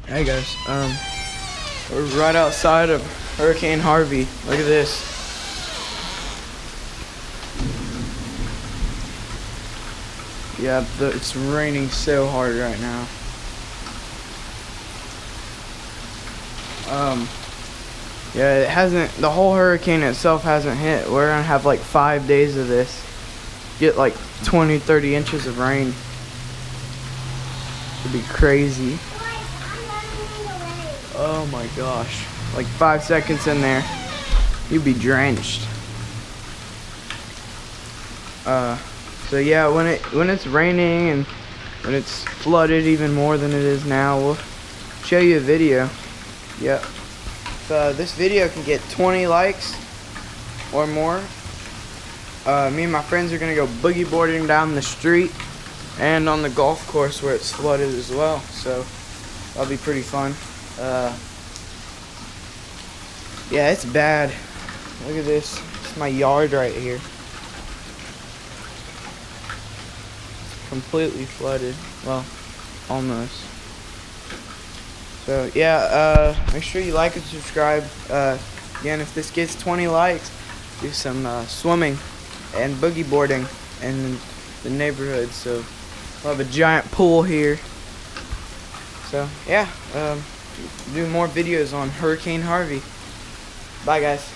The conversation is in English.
Hey guys, we're right outside of Hurricane Harvey. Look at this. Yeah, it's raining so hard right now. Yeah, the whole hurricane itself hasn't hit. We're gonna have like 5 days of this. Get like 20, 30 inches of rain. It'd be crazy. Oh my gosh. Like 5 seconds in there, you'd be drenched. So yeah, when it's raining and when it's flooded even more than it is now, we'll show you a video. Yep. If this video can get 20 likes or more, me and my friends are gonna go boogie boarding down the street and on the golf course where it's flooded as well. So that'll be pretty fun. Yeah, it's bad. Look at this. It's my yard right here. Completely flooded. Well, almost. So yeah, make sure you like and subscribe. Again, if this gets 20 likes, do some swimming and boogie boarding in the neighborhood. So we'll have a giant pool here. So yeah, do more videos on Hurricane Harvey. Bye guys.